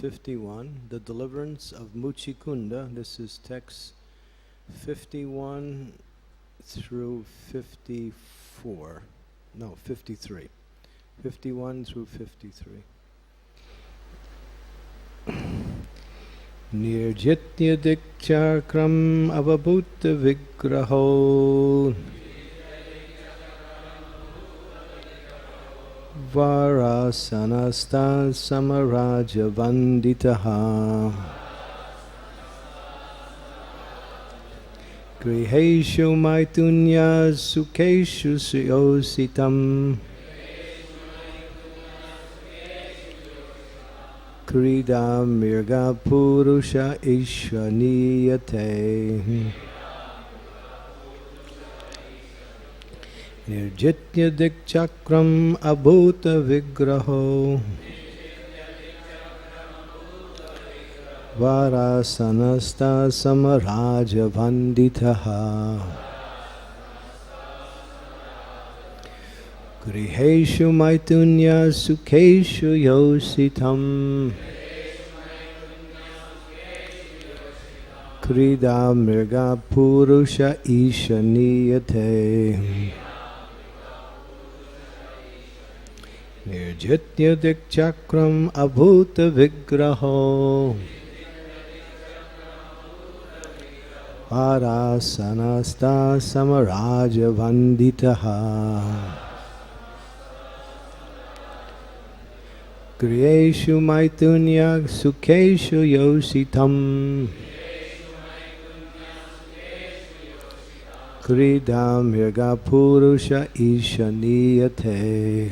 51, the deliverance of Muchikunda. This is text 51 through 54. No, 53. 51 through 53. Nirjitya dikchakram avabhuta vigraho Varasanasta samaraja vanditaha Griheshu maitunya sukeshu suyositam Krida mirga purusha ishaniyate Nirjitya dikchakram abhuta vigraho Varasanasta samaraja vanditaha Griheshu maitunya sukeshu yositam Krida mirga purusha ishaniyate Nirjitya dikchakram abhuta vigraho Varasanasta samaraja vanditaha Griheshu maitunya sukeshu yositam Krida mirga purusha ishaniyate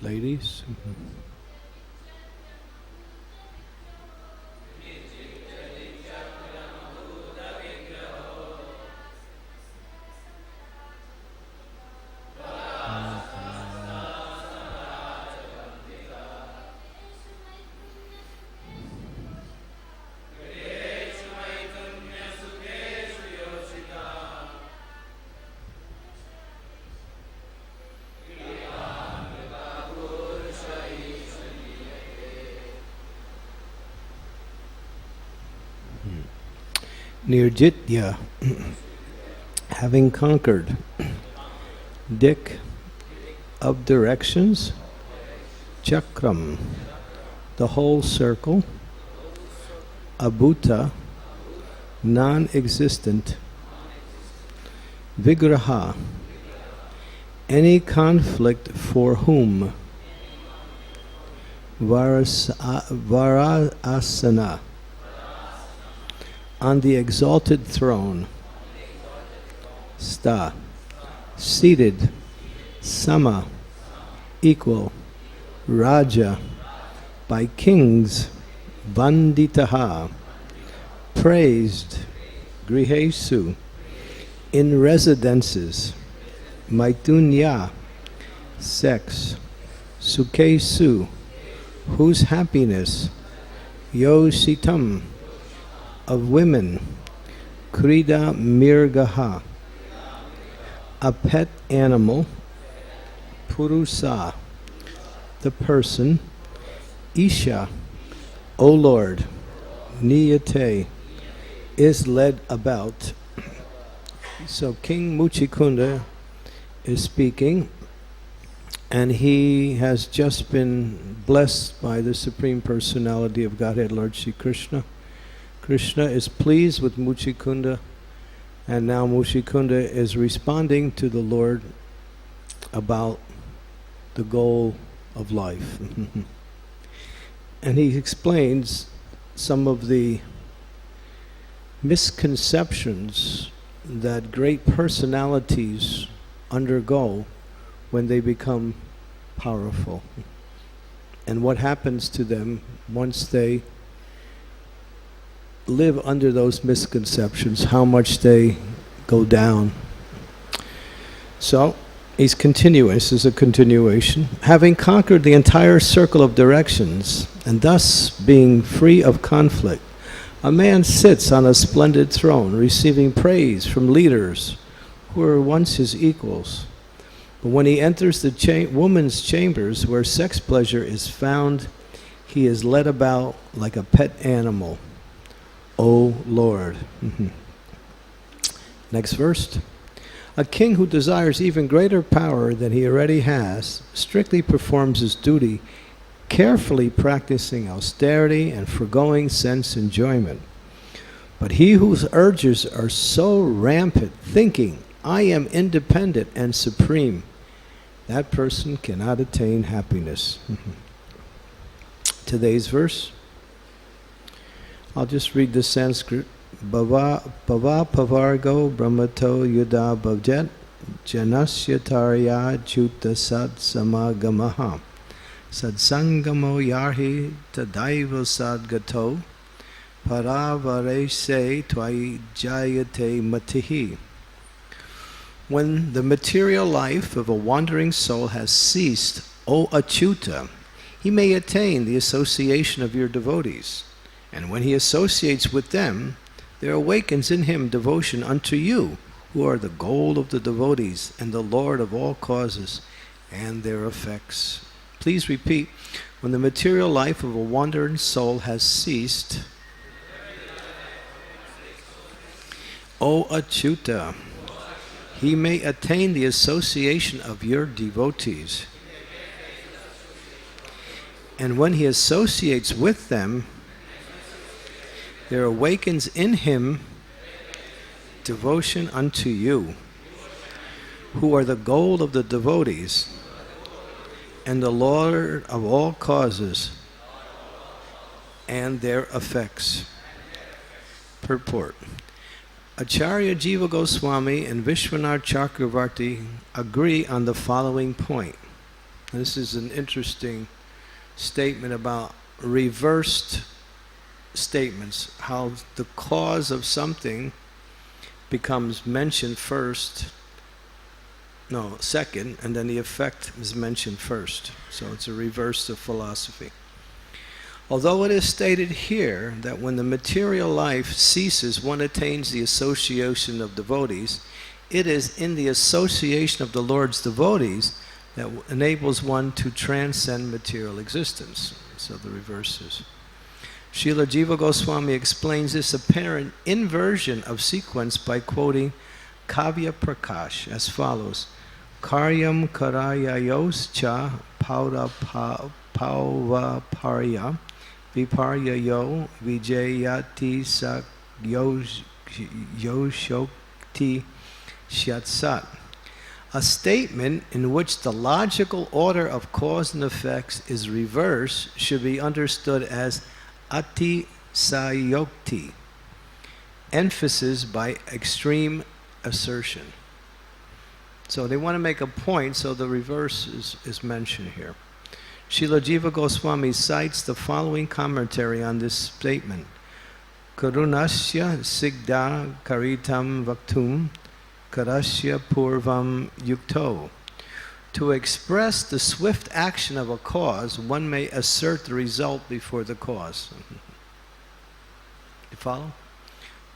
Ladies. Nirjitya, having conquered, dik, of directions, chakram, the whole circle, abhuta, non-existent, vigraha, any conflict for whom, varasana, on the exalted throne, sta, seated, sama, equal, raja, by kings, vanditaha, praised, grihesu, in residences, maitunya, sex, sukesu, whose happiness, yositam, of women, krida mirgaha, a pet animal, purusa, the person, isha, O Lord, niyate, is led about. So King Muchikunda is speaking, and he has just been blessed by the Supreme Personality of Godhead, Lord Shri Krishna. Krishna is pleased with Muchikunda, and now Muchikunda is responding to the Lord about the goal of life. And he explains some of the misconceptions that great personalities undergo when they become powerful, and what happens to them once they live under those misconceptions, how much they go down. So he's continuing. This is a continuation. Having conquered the entire circle of directions, and thus being free of conflict, a man sits on a splendid throne, receiving praise from leaders who were once his equals. But when he enters the woman's chambers where sex pleasure is found, he is led about like a pet animal. O Lord. Next verse. A king who desires even greater power than he already has strictly performs his duty, carefully practicing austerity and foregoing sense enjoyment. But he whose urges are so rampant, thinking, I am independent and supreme, that person cannot attain happiness. Today's verse. I'll just read the Sanskrit. Bhava pavargo brahmato yuda bhavjet janasya tarya juta sad samagamaha sadsangamo yarhi tadaiva sadgato paravarese tvai jayate matihi. When the material life of a wandering soul has ceased, O Achyuta, he may attain the association of your devotees. And when he associates with them, there awakens in him devotion unto you, who are the goal of the devotees and the Lord of all causes and their effects. Please repeat. When the material life of a wandering soul has ceased, O Achyuta, he may attain the association of your devotees. And when he associates with them, there awakens in him devotion unto you, who are the goal of the devotees and the Lord of all causes and their effects. Purport. Acharya Jiva Goswami and Vishwanath Chakravarti agree on the following point. This is an interesting statement about reversed statements, how the cause of something becomes mentioned second, and then the effect is mentioned first. So it's a reverse of philosophy. Although it is stated here that when the material life ceases, one attains the association of devotees, it is in the association of the Lord's devotees that enables one to transcend material existence. So the reverses. Srila Jiva Goswami explains this apparent inversion of sequence by quoting Kavya Prakash as follows. Karyam karayayos cha pauvaparya viparyayo vijayati sak yoshokti syatsat. A statement in which the logical order of cause and effects is reversed should be understood as ati sayokti, emphasis by extreme assertion. So they want to make a point, so the reverse is mentioned here. Srila Jiva Goswami cites the following commentary on this statement. Karunasya sigda karitam vaktum karasya purvam yukto. To express the swift action of a cause, one may assert the result before the cause. You follow?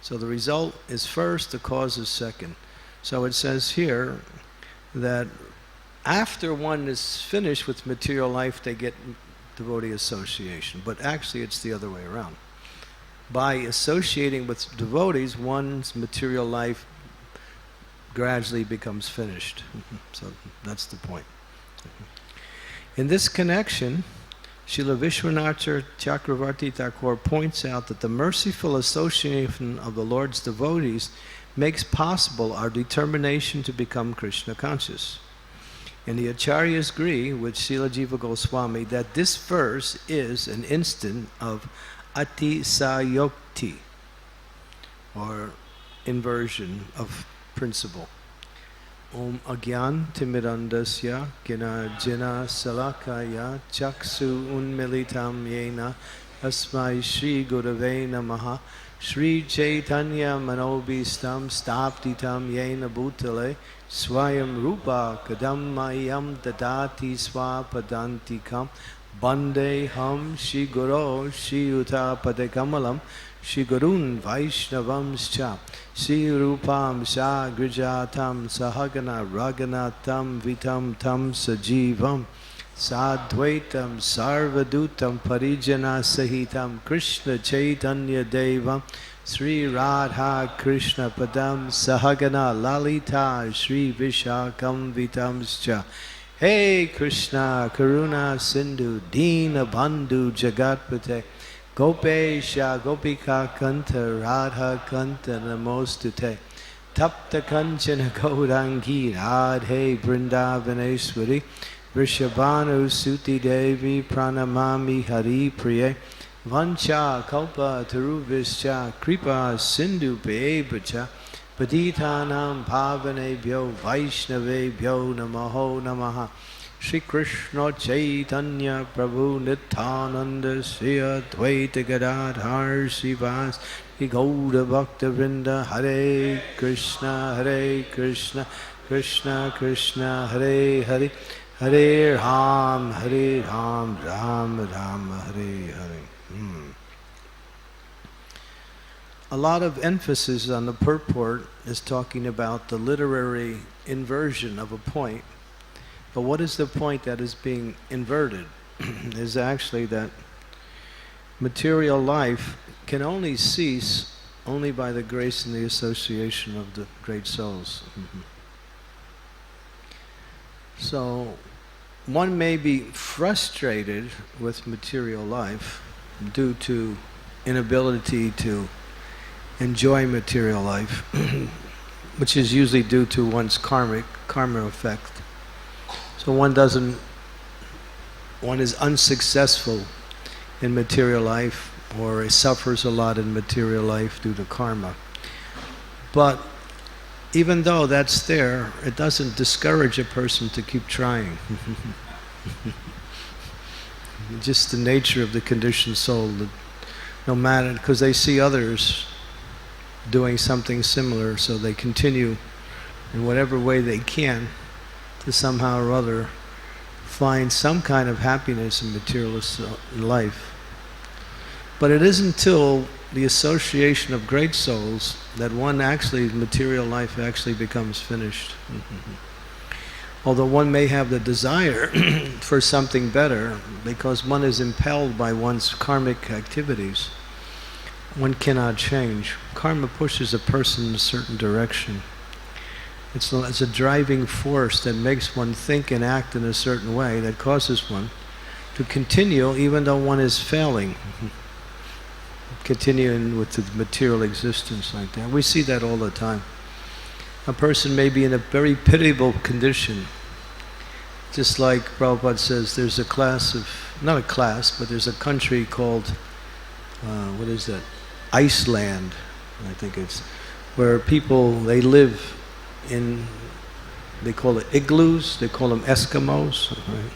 So the result is first, the cause is second. So it says here that after one is finished with material life, they get devotee association. But actually it's the other way around. By associating with devotees, one's material life gradually becomes finished. So that's the point. In this connection, Srila Vishwanath Chakravarti Thakur points out that the merciful association of the Lord's devotees makes possible our determination to become Krishna conscious. And the Acharyas agree with Srila Jiva Goswami that this verse is an instance of Atisayokti, or inversion of principle. Om Agyan Timidandasya Gina Jina Salakaya Chaksu Unmilitam Yena Asmai Shri Gurave Namaha Shri Chaitanya Manobhistam Staptitam Yena Bhutale Swayam Rupa Kadam Mayam Dadati Swapadantikam Bande Ham Shri Guru Shri Uta Padekamalam Shri Gurun Vaishnavamscha Shri Rupam Sha Grijatam Sahagana Raganatam Vitam Tam Sajivam Sadvaitam Sarvadutam Parijana Sahitam Krishna Chaitanya Devam Sri Radha Krishna Padam Sahagana Lalita Sri Vishakam Vitamscha. Hey Krishna Karuna Sindhu Dina Bandhu Jagatpate Gopesha Gopika Kanta Radha Kanta Namostute Tapta Kanchana Gaurangi Radhe Vrndavaneshwari Vrishabhanu Suti Devi Pranamami Hari Priye Vancha Kalpa Taruvischa Kripa Sindhu Bebacha Patitanam Pavanebhyo Vaishnavebhyo Namaho Namaha Shri Krishna Chaitanya Prabhu Nityananda Sri Advaita Gadadhar Srivas Gauda Bhakta Vrinda Hare Krishna Krishna Krishna Hare Hare Hare Ram Ram Ram Hare Hare. A lot of emphasis on the purport is talking about the literary inversion of a point. But what is the point that is being inverted? Is actually that material life can only cease only by the grace and the association of the great souls. So one may be frustrated with material life due to inability to enjoy material life, which is usually due to one's karma effect. So one is unsuccessful in material life, or suffers a lot in material life due to karma. But even though that's there, it doesn't discourage a person to keep trying. Just the nature of the conditioned soul, that no matter, because they see others doing something similar, so they continue in whatever way they can to somehow or other find some kind of happiness in materialist life. But it isn't until the association of great souls that material life actually becomes finished. Although one may have the desire for something better, because one is impelled by one's karmic activities, one cannot change. Karma pushes a person in a certain direction. It's a driving force that makes one think and act in a certain way that causes one to continue even though one is failing. Continuing with the material existence like that. We see that all the time. A person may be in a very pitiable condition. Just like Prabhupada says, there's a there's a country called, what is that? Iceland, I think it's, where people, they live in, they call it igloos, they call them Eskimos, right?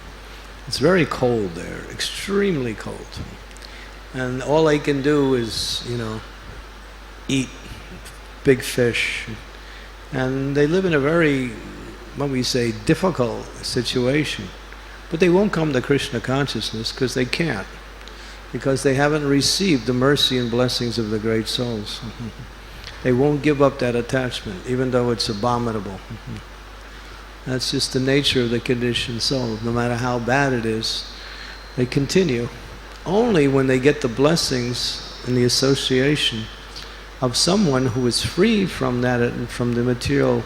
It's very cold there, extremely cold. And all they can do is, eat big fish. And they live in a very, what we say, difficult situation. But they won't come to Krishna consciousness because they can't. Because they haven't received the mercy and blessings of the great souls. They won't give up that attachment, even though it's abominable. That's just the nature of the conditioned soul. No matter how bad it is, they continue. Only when they get the blessings and the association of someone who is free from that and from the material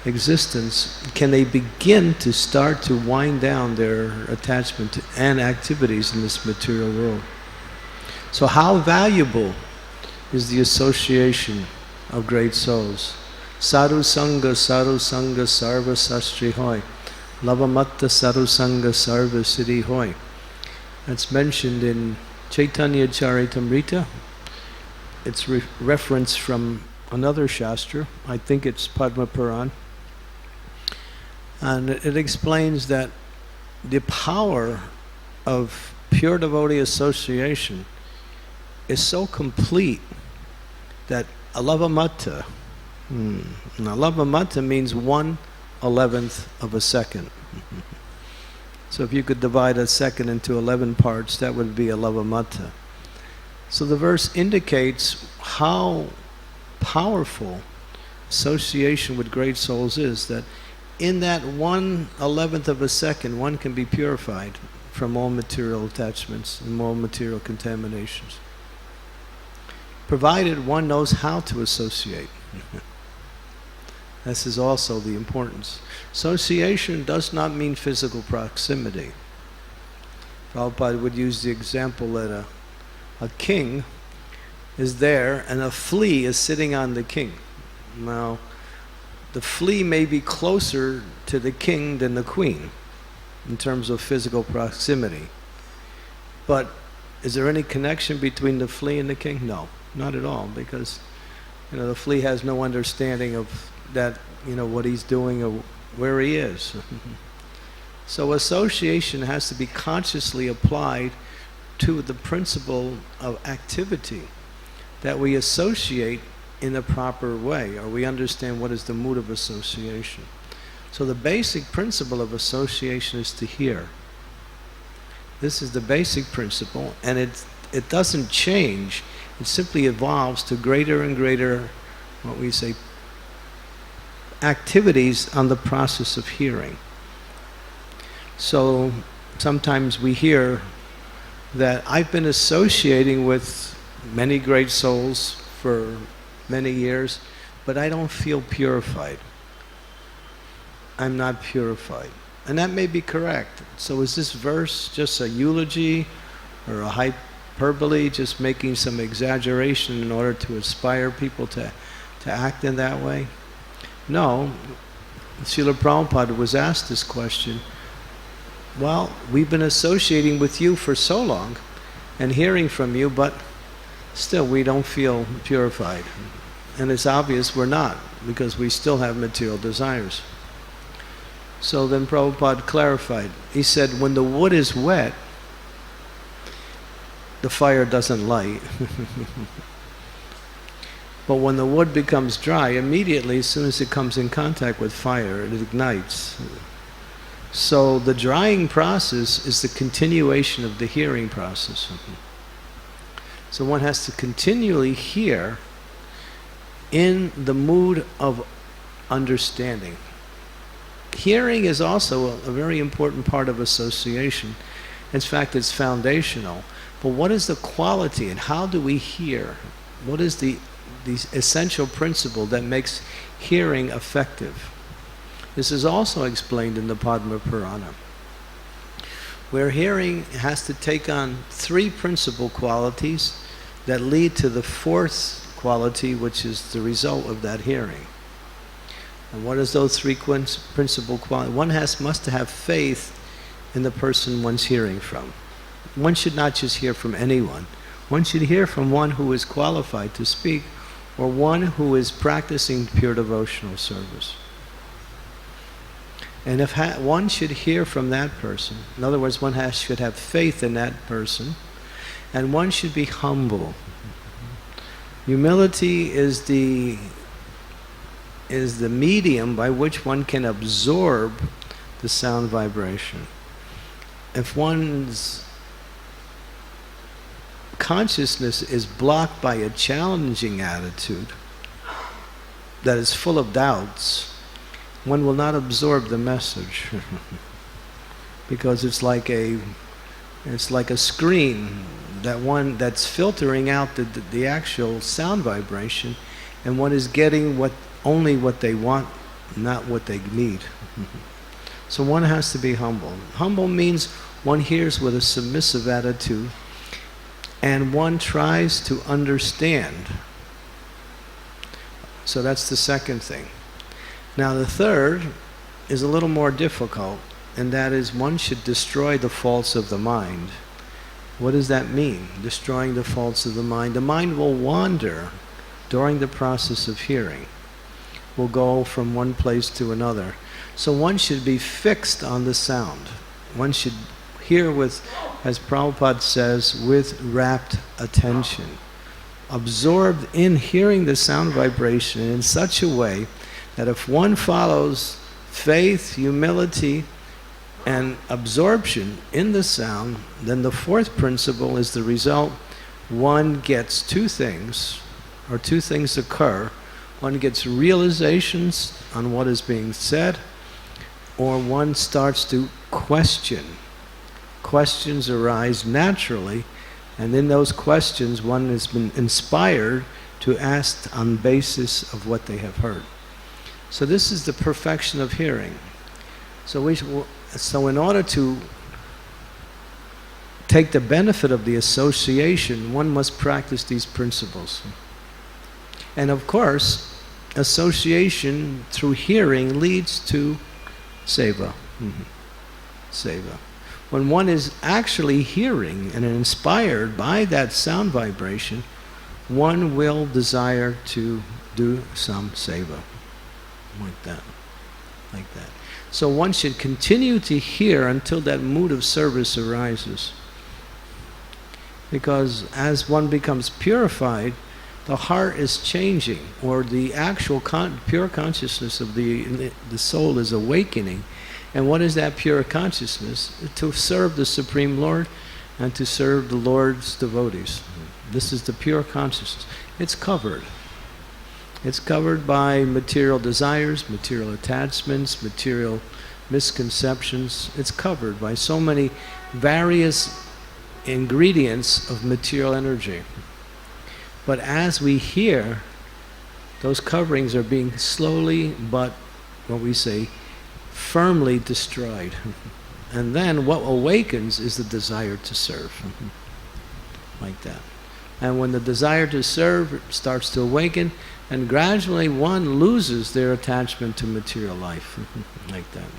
existence can they begin to start to wind down their attachment and activities in this material world. So how valuable is the association of great souls? Sadhu Sangha Sarva Sastri Hoy. Lavamatta Sadhu Sangha Sarva Siddhi Hoy. That's mentioned in Chaitanya Charitamrita. It's reference from another Shastra. I think it's Padma Puran. And it explains that the power of pure devotee association is so complete that alavamatta, alavamatta means 1/11 of a second. So if you could divide a second into 11 parts, that would be alavamatta. So the verse indicates how powerful association with great souls is, that in that 1/11 of a second, one can be purified from all material attachments and all material contaminations, provided one knows how to associate. This is also the importance. Association does not mean physical proximity. Prabhupada would use the example that a king is there and a flea is sitting on the king. Now, the flea may be closer to the king than the queen in terms of physical proximity. But is there any connection between the flea and the king? No, not at all, because the flea has no understanding of that, what he's doing or where he is. So association has to be consciously applied to the principle of activity, that we associate in a proper way, or we understand what is the mood of association. So the basic principle of association is to hear. This is the basic principle, and it doesn't change. It simply evolves to greater and greater, what we say, activities on the process of hearing. So sometimes we hear that I've been associating with many great souls for many years, but I don't feel purified. I'm not purified. And that may be correct. So is this verse just a eulogy or a hyperbole, just making some exaggeration in order to inspire people to act in that way? No. Srila Prabhupada was asked this question. Well, we've been associating with you for so long and hearing from you, but still we don't feel purified. And it's obvious we're not, because we still have material desires. So then Prabhupada clarified. He said, when the wood is wet, the fire doesn't light. But when the wood becomes dry, immediately, as soon as it comes in contact with fire, it ignites. So the drying process is the continuation of the hearing process. So one has to continually hear in the mood of understanding. Hearing is also a very important part of association. In fact, it's foundational. But what is the quality and how do we hear? What is the essential principle that makes hearing effective? This is also explained in the Padma Purana, where hearing has to take on three principal qualities that lead to the fourth quality, which is the result of that hearing. And what is those three principal qualities? One must have faith in the person one's hearing from. One should not just hear from anyone. One should hear from one who is qualified to speak, or one who is practicing pure devotional service. And if one should hear from that person, in other words, one should have faith in that person, and one should be humble. Humility is the medium by which one can absorb the sound vibration. If one's consciousness is blocked by a challenging attitude that is full of doubts, one will not absorb the message. Because it's like a screen that's filtering out the actual sound vibration, and one is getting only what they want, not what they need. So one has to be humble. Humble means one hears with a submissive attitude, and one tries to understand. So that's the second thing. Now the third is a little more difficult, and that is one should destroy the faults of the mind. What does that mean, destroying the faults of the mind? The mind will wander during the process of hearing. Will go from one place to another. So one should be fixed on the sound. One should hear with, as Prabhupada says, with rapt attention. Absorbed in hearing the sound vibration in such a way that if one follows faith, humility, and absorption in the sound, then the fourth principle is the result. One gets two things, or two things occur. One gets realizations on what is being said, or one starts to question. Questions arise naturally, and in those questions one has been inspired to ask on basis of what they have heard. So this is the perfection of hearing. So in order to take the benefit of the association, one must practice these principles. And of course, association through hearing leads to seva. Seva. When one is actually hearing and inspired by that sound vibration, one will desire to do some seva. Like that. Like that. So one should continue to hear until that mood of service arises. Because as one becomes purified, the heart is changing, or the actual pure consciousness of the soul is awakening. And what is that pure consciousness? To serve the Supreme Lord and to serve the Lord's devotees. This is the pure consciousness. It's covered. It's covered by material desires, material attachments, material misconceptions. It's covered by so many various ingredients of material energy. But as we hear, those coverings are being slowly, but what we say, firmly destroyed. And then what awakens is the desire to serve. Like that. And when the desire to serve starts to awaken, and gradually one loses their attachment to material life. Like that.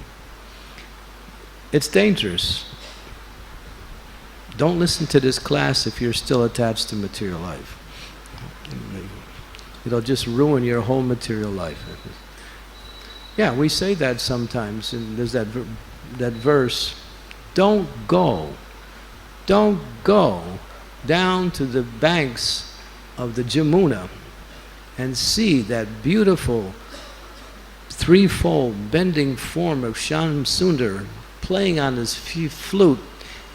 It's dangerous. Don't listen to this class if you're still attached to material life. It'll just ruin your whole material life. Yeah, we say that sometimes, and there's that verse, don't go down to the banks of the Jamuna and see that beautiful threefold bending form of Shyam Sundar playing on his flute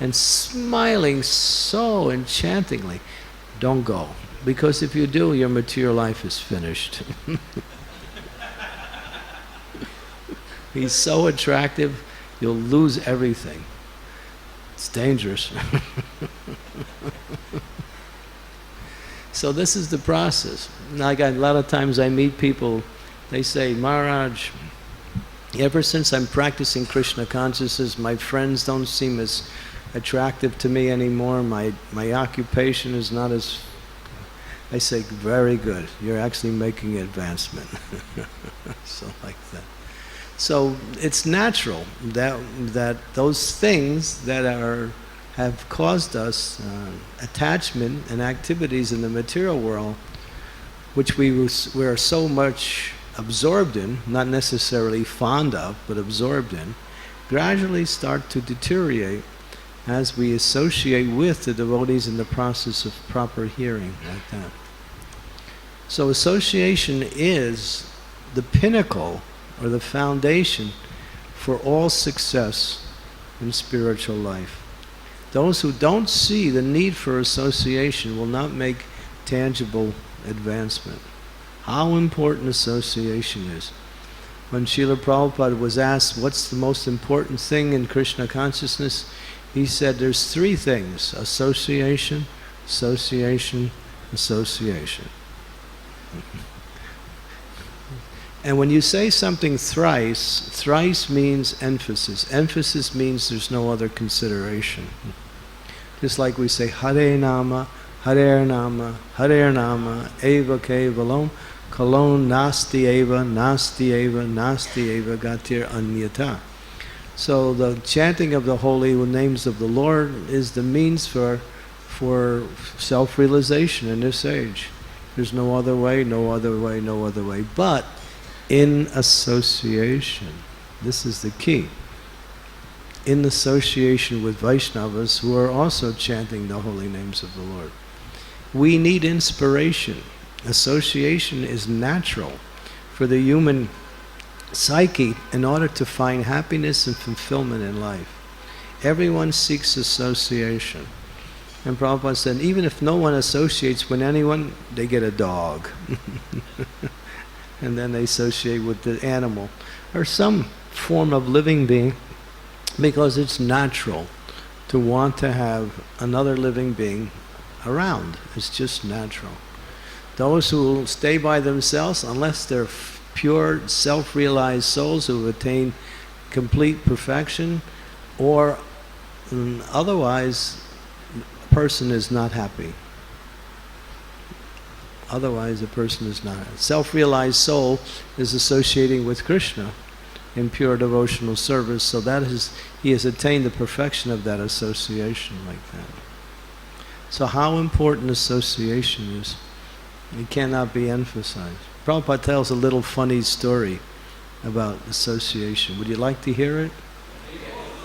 and smiling so enchantingly. Don't go, because if you do, your material life is finished. He's so attractive, you'll lose everything. It's dangerous. So this is the process. Like a lot of times I meet people, they say, Maharaj, ever since I'm practicing Krishna consciousness, my friends don't seem as attractive to me anymore. My occupation is not as... I say, very good. You're actually making advancement. So like that. So it's natural that those things that have caused us attachment and activities in the material world, which we are so much absorbed in, not necessarily fond of, but absorbed in, gradually start to deteriorate as we associate with the devotees in the process of proper hearing, like that. So association is the pinnacle or the foundation for all success in spiritual life. Those who don't see the need for association will not make tangible advancement. How important association is. When Srila Prabhupada was asked what's the most important thing in Krishna consciousness, he said there's three things: association, association, association. And when you say something thrice, thrice means emphasis. Emphasis means there's no other consideration. Just like we say Hare Nama, Hare Nama, Hare Nama, Eva Kevalam, Kalon Nasti Eva, Nasti Eva, Nasti Eva, Gatir Anyata. So the chanting of the holy names of the Lord is the means for self-realization in this age. There's no other way, no other way, no other way. But in association, this is the key. In association with Vaishnavas who are also chanting the holy names of the Lord. We need inspiration. Association is natural for the human psyche in order to find happiness and fulfillment in life. Everyone seeks association. And Prabhupada said, even if no one associates with anyone, they get a dog. And then they associate with the animal or some form of living being, because it's natural to want to have another living being around. It's just natural. Those who stay by themselves, unless they're pure self-realized souls who have attained complete perfection, or otherwise a person is not happy. Otherwise a person is not. Self-realized soul is associating with Krishna in pure devotional service, so that is, he has attained the perfection of that association like that. So how important association is, it cannot be emphasized. Prabhupada tells a little funny story about association. Would you like to hear it?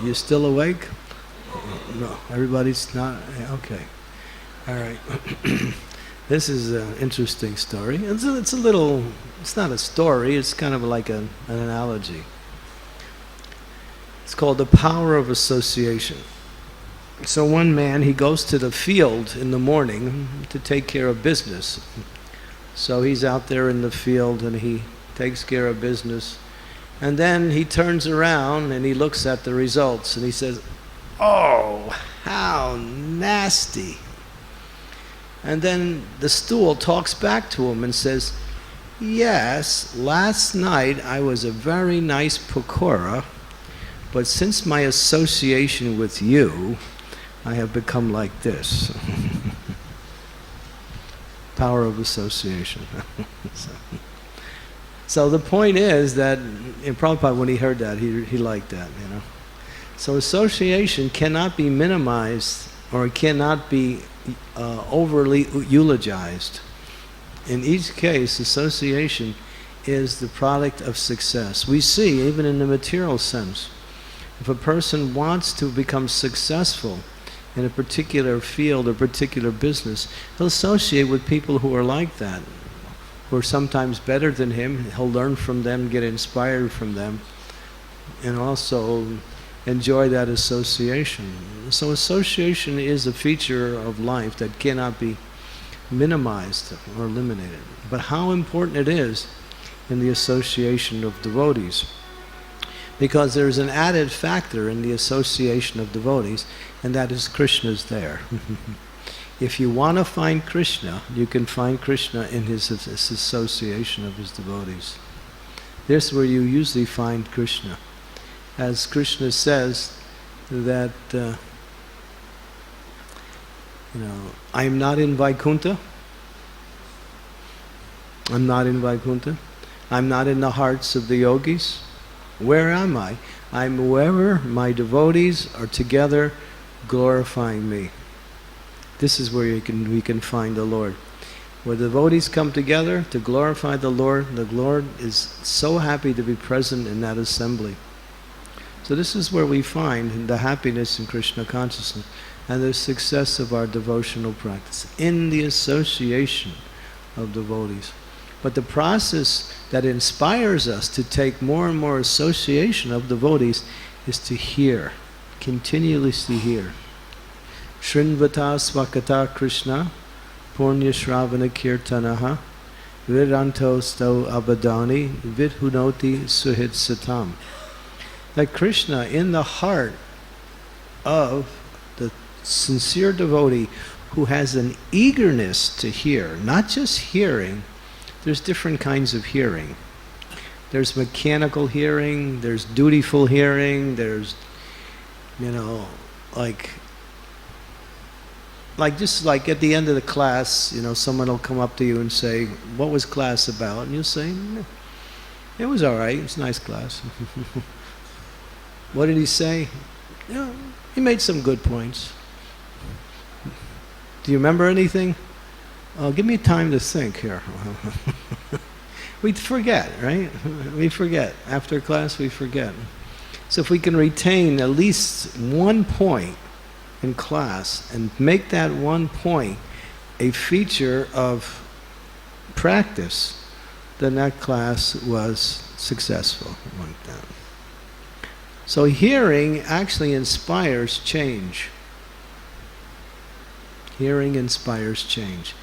You still awake? No, everybody's not? Okay. All right. This is an interesting story. It's a little, it's not a story, it's kind of like an analogy. It's called the power of association. So one man, he goes to the field in the morning to take care of business. So he's out there in the field and he takes care of business. And then he turns around and he looks at the results and he says, "Oh, how nasty." And then the stool talks back to him and says, "Yes, last night I was a very nice pakora, but since my association with you, I have become like this." Power of association. So the point is that in Prabhupada, when he heard that, he liked that, you know. So association cannot be minimized or it cannot be overly eulogized. In each case, association is the product of success. We see, even in the material sense, if a person wants to become successful in a particular field or particular business, he'll associate with people who are like that, who are sometimes better than him. He'll learn from them, get inspired from them, and also enjoy that association. So association is a feature of life that cannot be minimized or eliminated. But how important it is in the association of devotees. Because there's an added factor in the association of devotees, and that is Krishna's there. If you want to find Krishna, you can find Krishna in his association of his devotees. This is where you usually find Krishna. As Krishna says that, I am not in Vaikuntha. I'm not in Vaikuntha. I'm not in the hearts of the yogis. Where am I? I'm wherever my devotees are together glorifying me. This is where we can find the Lord. Where the devotees come together to glorify the Lord is so happy to be present in that assembly. So this is where we find the happiness in Krishna consciousness and the success of our devotional practice, in the association of devotees. But the process that inspires us to take more and more association of devotees is to hear, continuously hear. Shrinvata swakata Krishna, Punya Shravana Kirtanaha, Viranto Sto Abadani, Vidhunoti Suhit Satam. That Krishna, in the heart of the sincere devotee who has an eagerness to hear, not just hearing, there's different kinds of hearing. There's mechanical hearing, there's dutiful hearing, there's, just like at the end of the class, someone will come up to you and say, "What was class about?" And you'll say, "It was all right, it's a nice class." What did he say? He made some good points. Do you remember anything? Oh, give me time to think here. We forget, right? We forget. After class, we forget. So if we can retain at least one point in class and make that one point a feature of practice, then that class was successful like that. So hearing actually inspires change. Hearing inspires change.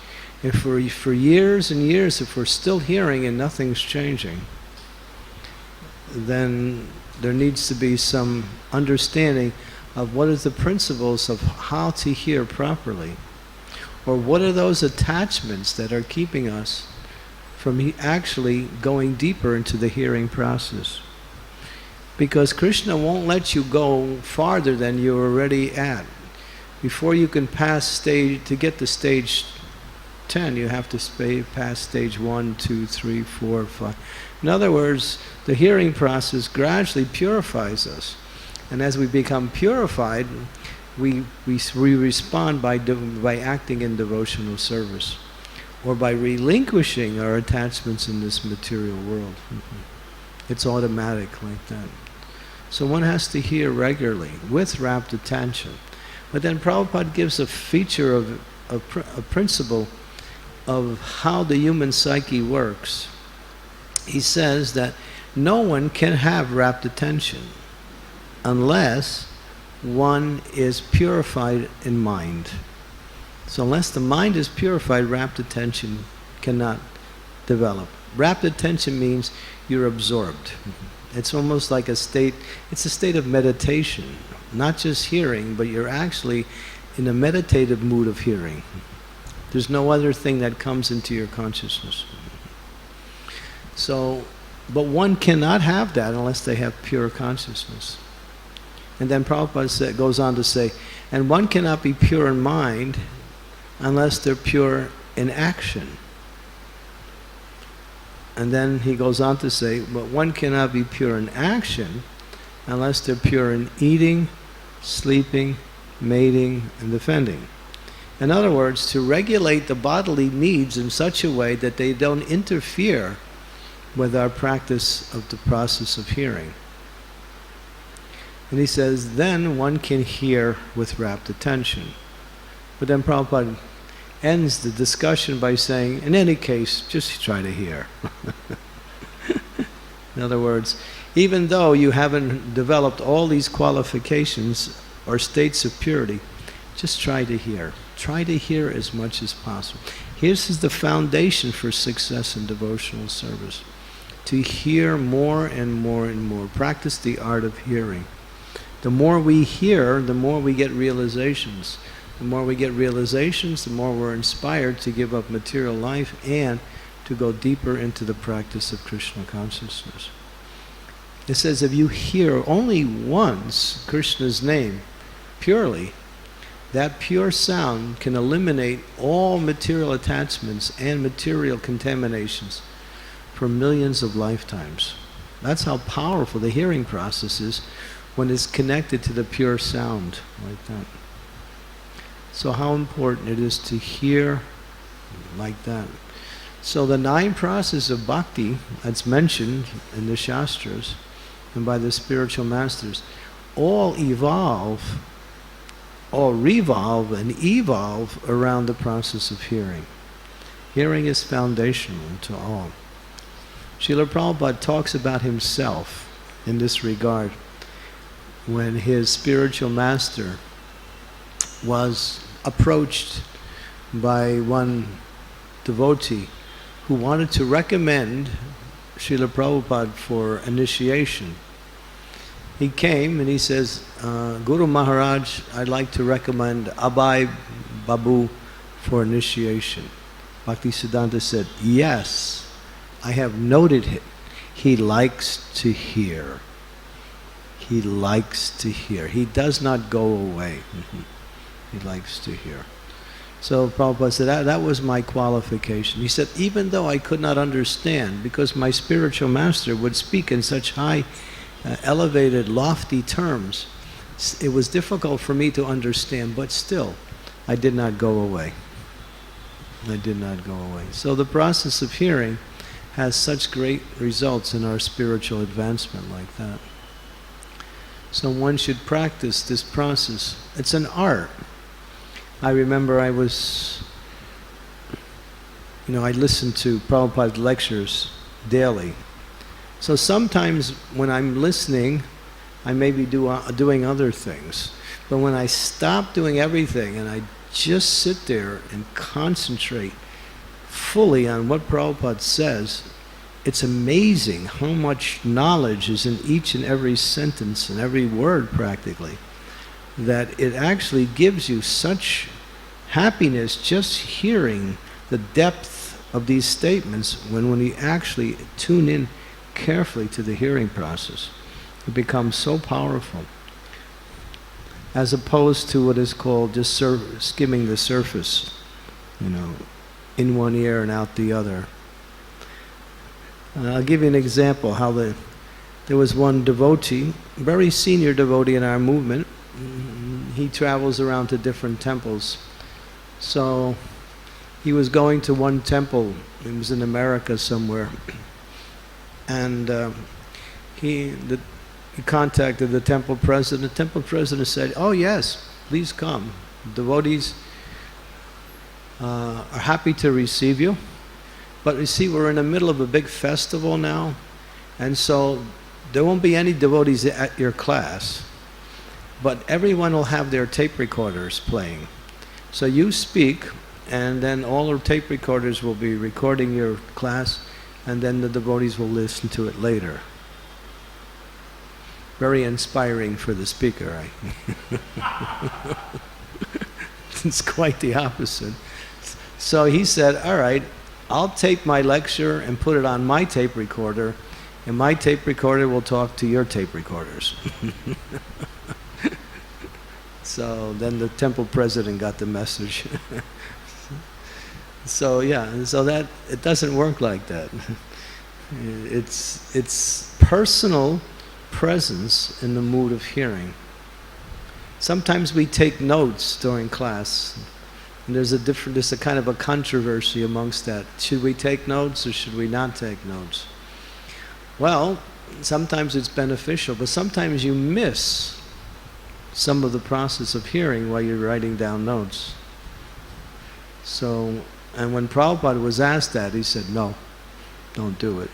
If for years and years, if we're still hearing and nothing's changing, then there needs to be some understanding of what is the principles of how to hear properly, or what are those attachments that are keeping us from actually going deeper into the hearing process. Because Krishna won't let you go farther than you're already at. Before you can pass stage, to get to stage 10, you have to pass stage 1, 2, 3, 4, 5. In other words, the hearing process gradually purifies us. And as we become purified, we respond by acting in devotional service, or by relinquishing our attachments in this material world. It's automatic like that. So one has to hear regularly with rapt attention. But then Prabhupada gives a feature of a principle of how the human psyche works. He says that no one can have rapt attention unless one is purified in mind. So unless the mind is purified, rapt attention cannot develop. Rapt attention means you're absorbed. It's almost like it's a state of meditation. Not just hearing, but you're actually in a meditative mood of hearing. There's no other thing that comes into your consciousness. So, but one cannot have that unless they have pure consciousness. And then Prabhupada goes on to say, and one cannot be pure in mind unless they're pure in action. And then he goes on to say, but one cannot be pure in action unless they're pure in eating, sleeping, mating, and defending. In other words, to regulate the bodily needs in such a way that they don't interfere with our practice of the process of hearing. And he says, then one can hear with rapt attention. But then Prabhupada ends the discussion by saying, in any case, just try to hear. In other words, even though you haven't developed all these qualifications or states of purity, just try to hear. Try to hear as much as possible. This is the foundation for success in devotional service. To hear more and more and more. Practice the art of hearing. The more we hear, the more we get realizations. The more we get realizations, the more we're inspired to give up material life and to go deeper into the practice of Krishna consciousness. It says if you hear only once Krishna's name purely, that pure sound can eliminate all material attachments and material contaminations for millions of lifetimes. That's how powerful the hearing process is when it's connected to the pure sound like that. So how important it is to hear like that. So the 9 processes of bhakti that's mentioned in the Shastras and by the spiritual masters all evolve, all revolve and evolve around the process of hearing. Hearing is foundational to all. Srila Prabhupada talks about himself in this regard when his spiritual master was approached by one devotee who wanted to recommend Srila Prabhupada for initiation. He came and he says, Guru Maharaj, I'd like to recommend Abhay Babu for initiation. Bhaktisiddhanta said, yes, I have noted him. He likes to hear. He likes to hear. He does not go away. He likes to hear. So Prabhupada said, that was my qualification. He said, even though I could not understand, because my spiritual master would speak in such high, elevated, lofty terms, it was difficult for me to understand, but still, I did not go away. I did not go away. So the process of hearing has such great results in our spiritual advancement like that. So one should practice this process. It's an art. I remember I listened to Prabhupada's lectures daily. So sometimes when I'm listening, I may be doing other things. But when I stop doing everything and I just sit there and concentrate fully on what Prabhupada says, it's amazing how much knowledge is in each and every sentence and every word practically, that it actually gives you such happiness just hearing the depth of these statements when you actually tune in carefully to the hearing process. It becomes so powerful, as opposed to what is called just skimming the surface, in one ear and out the other. I'll give you an example how there was one devotee, very senior devotee in our movement. He travels around to different temples. So he was going to one temple. It was in America somewhere. And he contacted the temple president. The temple president said, oh yes, please come. Devotees are happy to receive you. But you see, we're in the middle of a big festival now, and so there won't be any devotees at your class, but everyone will have their tape recorders playing. So you speak, and then all the tape recorders will be recording your class, and then the devotees will listen to it later. Very inspiring for the speaker, right? It's quite the opposite. So he said, all right, I'll tape my lecture and put it on my tape recorder, and my tape recorder will talk to your tape recorders. So then the temple president got the message. So yeah, so that it doesn't work like that. It's personal presence in the mood of hearing. Sometimes we take notes during class. And there's a kind of a controversy amongst that. Should we take notes or should we not take notes? Well, sometimes it's beneficial, but sometimes you miss some of the process of hearing while you're writing down notes. So, and when Prabhupada was asked that, he said, no, don't do it.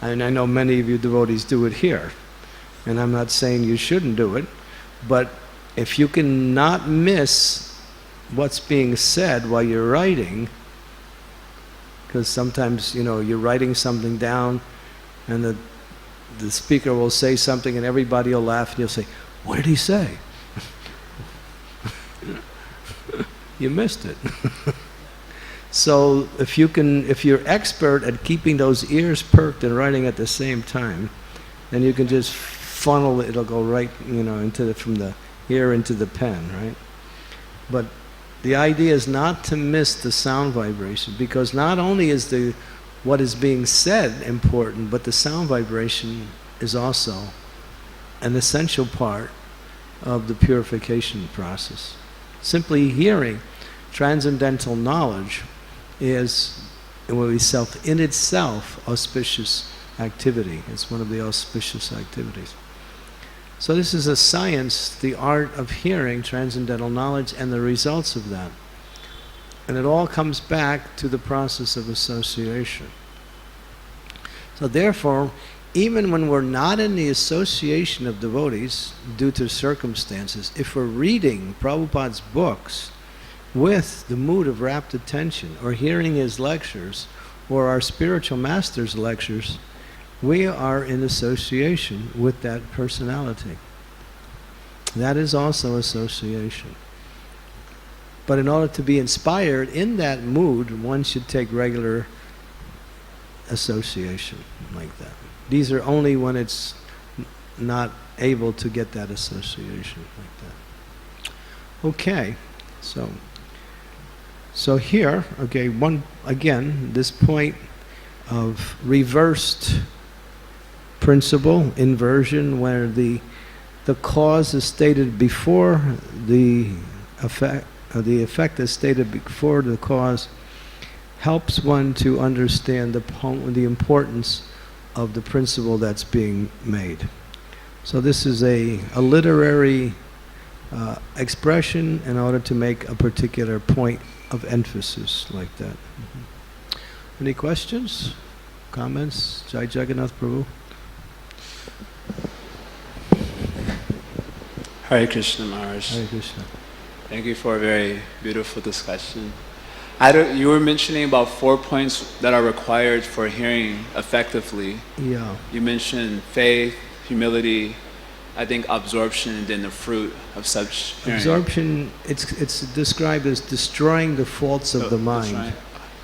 And I know many of you devotees do it here. And I'm not saying you shouldn't do it, but if you can not miss what's being said while you're writing, because sometimes, you're writing something down and the speaker will say something and everybody will laugh and you'll say, what did he say? You missed it. So if you're expert at keeping those ears perked and writing at the same time, then you can just funnel it, it'll go right, from the ear into the pen, right? But the idea is not to miss the sound vibration, because not only is what is being said important, but the sound vibration is also an essential part of the purification process. Simply hearing transcendental knowledge is, it will be in itself auspicious activity. It's one of the auspicious activities. So this is a science, the art of hearing transcendental knowledge and the results of that. And it all comes back to the process of association. So therefore, even when we're not in the association of devotees due to circumstances, if we're reading Prabhupada's books with the mood of rapt attention, or hearing his lectures, or our spiritual master's lectures, we are in association with that personality. That is also association. But in order to be inspired in that mood, one should take regular association like that. These are only when it's not able to get that association like that. Okay, so here, okay, again, this point of reversed principle, inversion, where the cause is stated before the effect, or the effect is stated before the cause, helps one to understand the importance of the principle that's being made. So this is a literary expression in order to make a particular point of emphasis like that. Mm-hmm. Any questions? Comments? Jai Jagannath Prabhu? Hare Krishna Maharaj. Hare Krishna. Thank you for a very beautiful discussion. You were mentioning about 4 points that are required for hearing effectively. Yeah. You mentioned faith, humility, I think absorption, and then the fruit of such hearing. Absorption, it's described as destroying the faults of the mind. Right.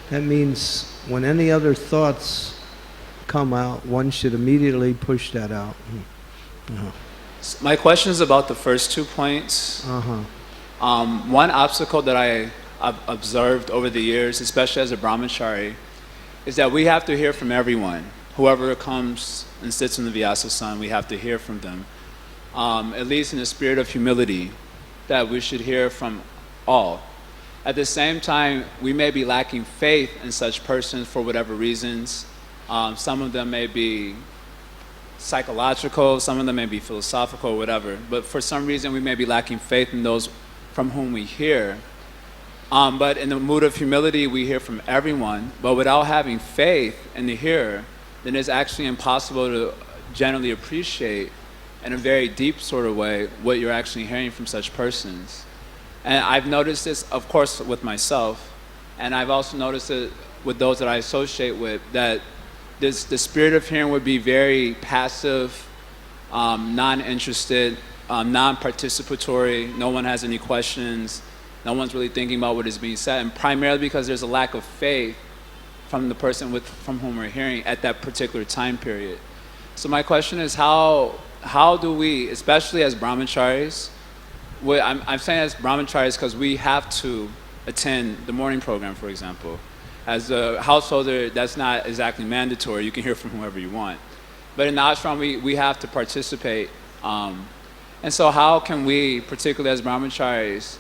That means when any other thoughts come out, one should immediately push that out. Uh-huh. My question is about the first 2 points. One obstacle that I've observed over the years, especially as a brahmachari, is that we have to hear from everyone. Whoever comes and sits in the Vyasa-san, we have to hear from them. At least in the spirit of humility, that we should hear from all. At the same time, we may be lacking faith in such persons for whatever reasons. Some of them may be psychological, some of them may be philosophical, whatever. But for some reason, we may be lacking faith in those from whom we hear. But in the mood of humility, we hear from everyone. But without having faith in the hearer, then it's actually impossible to generally appreciate in a very deep sort of way what you're actually hearing from such persons. And I've noticed this, of course, with myself, and I've also noticed it with those that I associate with, that the spirit of hearing would be very passive, non-interested, non-participatory. No one has any questions. No one's really thinking about what is being said, and primarily because there's a lack of faith from the person from whom we're hearing at that particular time period. So my question is, how do we, especially as brahmacharis, I'm saying as brahmacharis because we have to attend the morning program, for example. As a householder, that's not exactly mandatory. You can hear from whoever you want. But in the ashram, we have to participate. And so how can we, particularly as brahmacharis,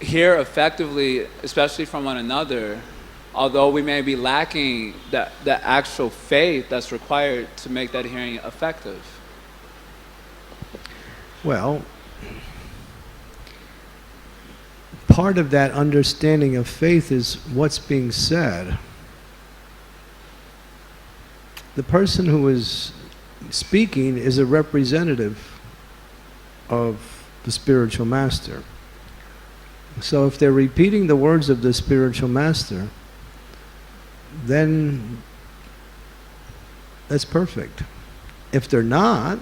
hear effectively, especially from one another, although we may be lacking the actual faith that's required to make that hearing effective? Well, part of that understanding of faith is what's being said. The person who is speaking is a representative of the spiritual master. So if they're repeating the words of the spiritual master, then that's perfect. If they're not,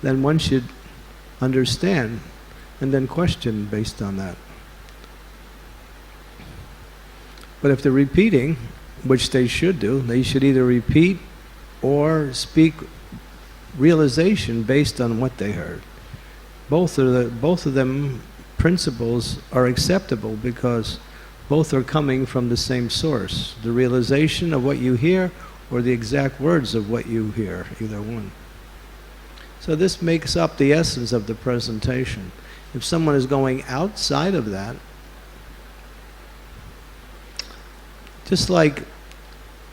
then one should understand and then question based on that. But if they're repeating, which they should do, they should either repeat or speak realization based on what they heard. Both of them principles are acceptable because both are coming from the same source. The realization of what you hear or the exact words of what you hear, either one. So this makes up the essence of the presentation. If someone is going outside of that, Just like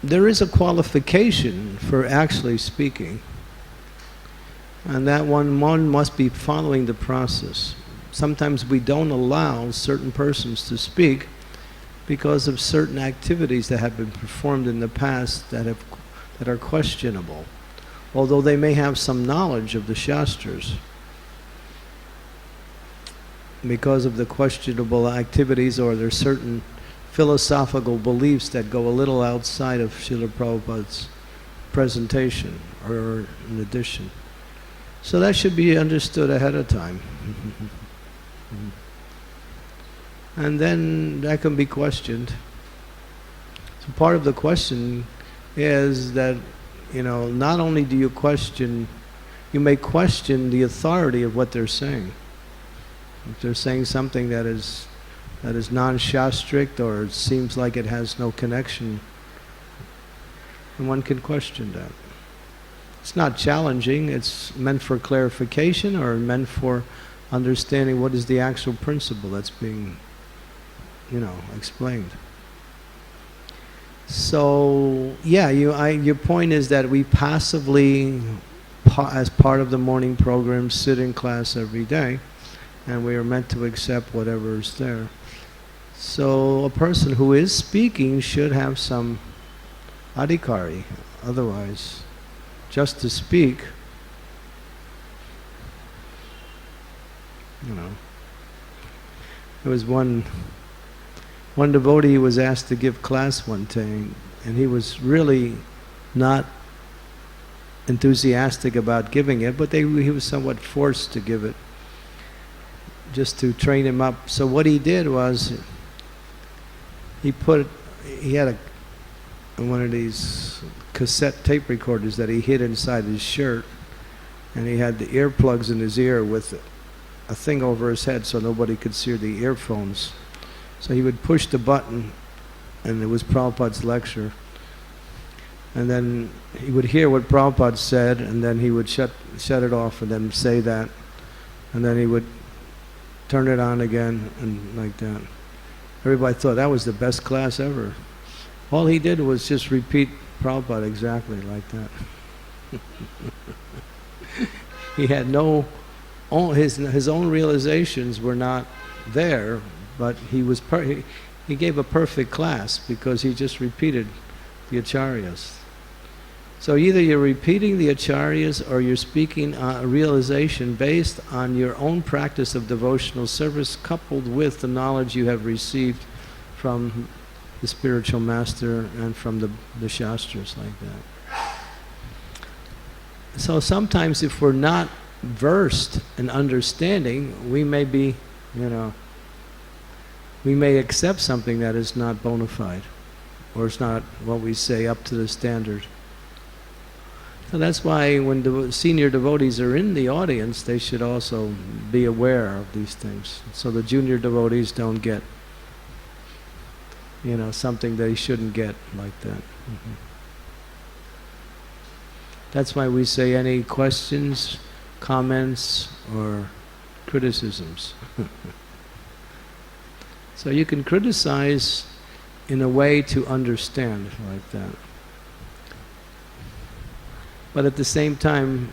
there is a qualification for actually speaking, and that one must be following the process. Sometimes we don't allow certain persons to speak because of certain activities that have been performed in the past that are questionable, although they may have some knowledge of the Shastras. Because of the questionable activities, or there's certain philosophical beliefs that go a little outside of Srila Prabhupada's presentation or in addition. So that should be understood ahead of time. And then that can be questioned. So part of the question is that, not only do you question, you may question the authority of what they're saying. If they're saying something that is non-shastric, or it seems like it has no connection, then one can question that. It's not challenging, it's meant for clarification or meant for understanding what is the actual principle that's being, explained. So, yeah, your point is that we passively, as part of the morning program, sit in class every day, and we are meant to accept whatever is there. So a person who is speaking should have some adhikari. Otherwise, just to speak, there was one devotee who was asked to give class one time, and he was really not enthusiastic about giving it, but he was somewhat forced to give it, just to train him up. So what he did was, he had one of these cassette tape recorders that he hid inside his shirt, and he had the earplugs in his ear with a thing over his head so nobody could see the earphones. So he would push the button, and it was Prabhupada's lecture, and then he would hear what Prabhupada said, and then he would shut it off and then say that, and then he would turn it on again, and like that. Everybody thought that was the best class ever. All he did was just repeat Prabhupada exactly like that. He had his own realizations were not there, but he gave a perfect class because he just repeated the acharyas. So either you're repeating the acharyas or you're speaking a realization based on your own practice of devotional service, coupled with the knowledge you have received from the spiritual master and from the Shastras, like that. So sometimes if we're not versed in understanding, we may be, we may accept something that is not bona fide, or it's not what we say up to the standard. So that's why when the senior devotees are in the audience, they should also be aware of these things, so the junior devotees don't get, something they shouldn't get like that. That's why we say any questions, comments, or criticisms. So you can criticize in a way to understand, like that. But at the same time,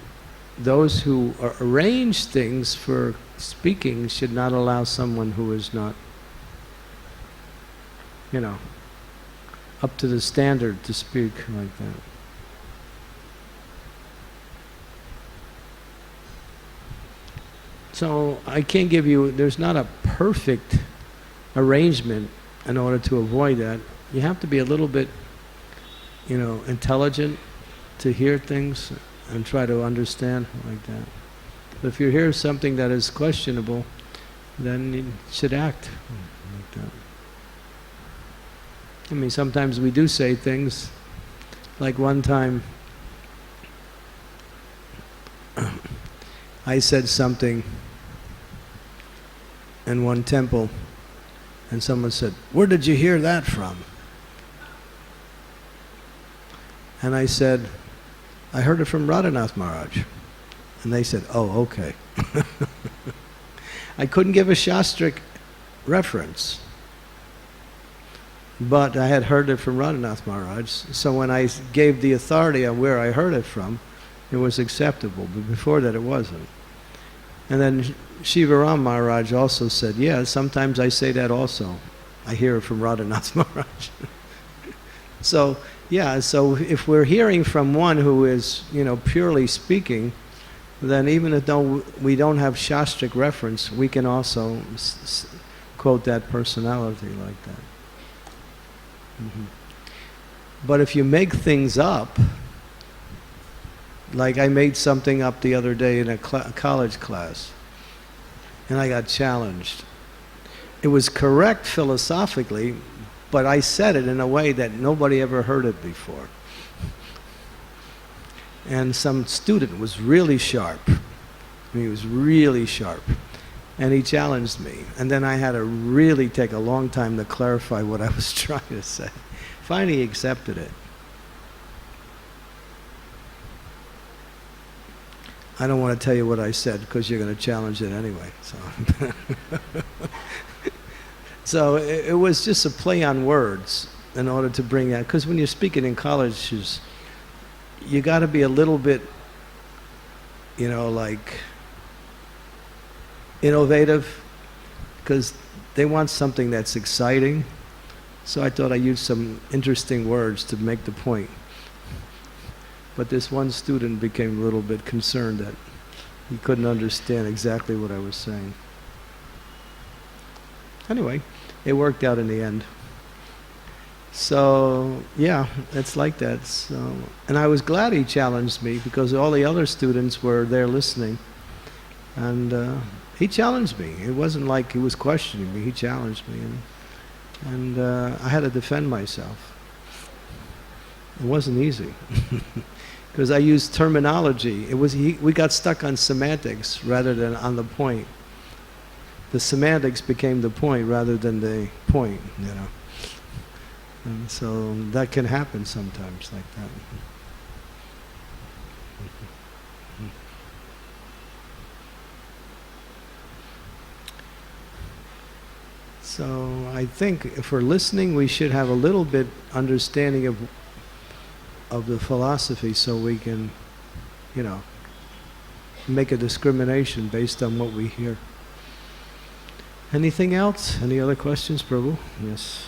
those who arrange things for speaking should not allow someone who is not, up to the standard to speak like that. So I can't give you, there's not a perfect arrangement in order to avoid that. You have to be a little bit, intelligent to hear things and try to understand like that. But if you hear something that is questionable, then you should act like that. I mean, sometimes we do say things, like one time I said something in one temple, and someone said, "Where did you hear that from?" And I said, "I heard it from Radhanath Maharaj." And they said, "Oh, okay." I couldn't give a Shastric reference. but I had heard it from Radhanath Maharaj. So when I gave the authority on where I heard it from, it was acceptable. But before that, it wasn't. And then Shivaram Maharaj also said, yeah, sometimes I say that also. I hear it from Radhanath Maharaj. So, yeah, so if we're hearing from one who is, purely speaking, then even though we don't have Shastric reference, we can also quote that personality like that. Mm-hmm. But if you make things up, like I made something up the other day in a college class, and I got challenged. It was correct philosophically, but I said it in a way that nobody ever heard it before. And some student was really sharp. He was really sharp. And he challenged me. And then I had to really take a long time to clarify what I was trying to say. Finally, he accepted it. I don't want to tell you what I said because you're going to challenge it anyway. So it was just a play on words in order to bring out, because when you're speaking in colleges, you got to be a little bit, like innovative, because they want something that's exciting. So I thought I'd use some interesting words to make the point. But this one student became a little bit concerned that he couldn't understand exactly what I was saying. Anyway, it worked out in the end. So, yeah, it's like that. So, and I was glad he challenged me because all the other students were there listening. And he challenged me. It wasn't like he was questioning me. He challenged me. And I had to defend myself. It wasn't easy. Because I used terminology. We got stuck on semantics rather than on the point. The semantics became the point rather than the point, And so that can happen sometimes like that. So I think if we're listening, we should have a little bit understanding of the philosophy so we can, make a discrimination based on what we hear. Anything else? Any other questions, Prabhu? Yes.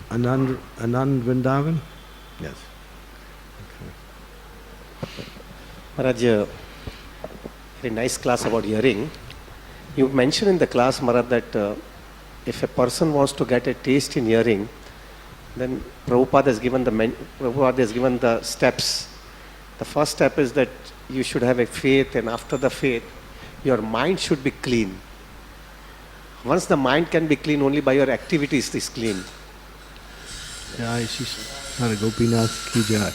Anand Vrndavan? Yes. Okay. Maharaj, very nice class about hearing. You mentioned in the class, Maharaj, that if a person wants to get a taste in hearing, then Prabhupada has given the steps. The first step is that you should have a faith, and after the faith, your mind should be clean. Once the mind can be clean, only by your activities is clean. Jai Gopinath ki jai.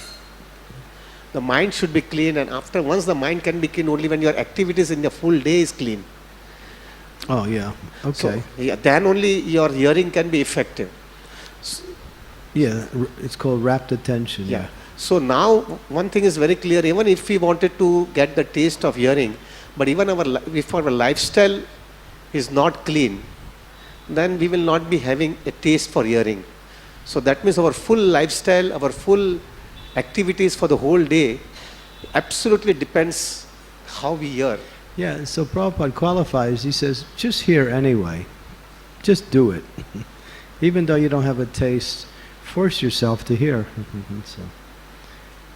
The mind should be clean, and once the mind can be clean, only when your activities in the full day is clean. Oh yeah, okay. So, then only your hearing can be effective. Yeah, it's called rapt attention. Yeah. So now one thing is very clear. Even if we wanted to get the taste of hearing, but even if our lifestyle is not clean, then we will not be having a taste for hearing. So that means our full lifestyle, our full activities for the whole day absolutely depends how we hear. Yeah, so Prabhupada qualifies, he says, just hear anyway. Just do it. Even though you don't have a taste, force yourself to hear. So,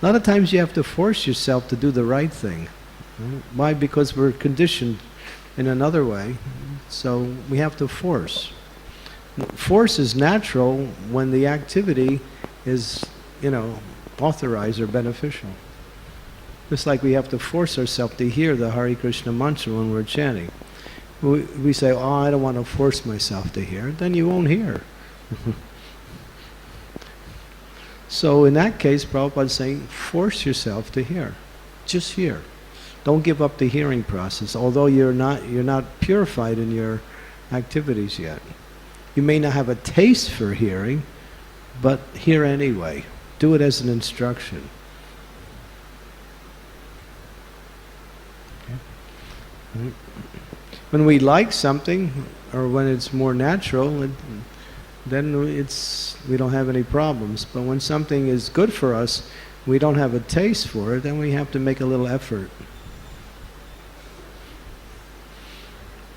a lot of times you have to force yourself to do the right thing. Why? Because we're conditioned in another way. So we have to force. Force is natural when the activity is, authorized or beneficial. Just like we have to force ourselves to hear the Hare Krishna mantra when we're chanting. We say, oh, I don't want to force myself to hear. Then you won't hear. So in that case, Prabhupada is saying, force yourself to hear. Just hear. Don't give up the hearing process, although you're not purified in your activities yet. You may not have a taste for hearing, but hear anyway. Do it as an instruction. Okay. When we like something, or when it's more natural, then we don't have any problems. But when something is good for us, we don't have a taste for it, then we have to make a little effort.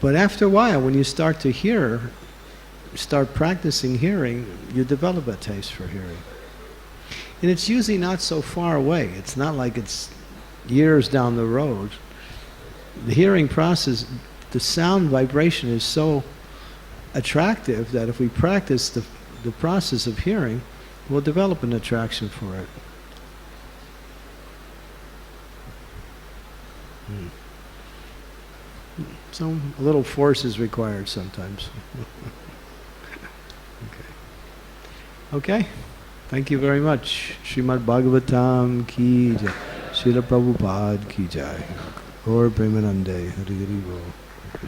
But after a while, when you start to hear, start practicing hearing, you develop a taste for hearing. And it's usually not so far away. It's not like it's years down the road. The hearing process, the sound vibration is so attractive that if we practice the process of hearing, we'll develop an attraction for it. So a little force is required sometimes. Okay. Thank you very much. Srimad Bhagavatam ki jai. Srila Prabhupada ki jai. Gaur Premanande. Hari Hari Bol.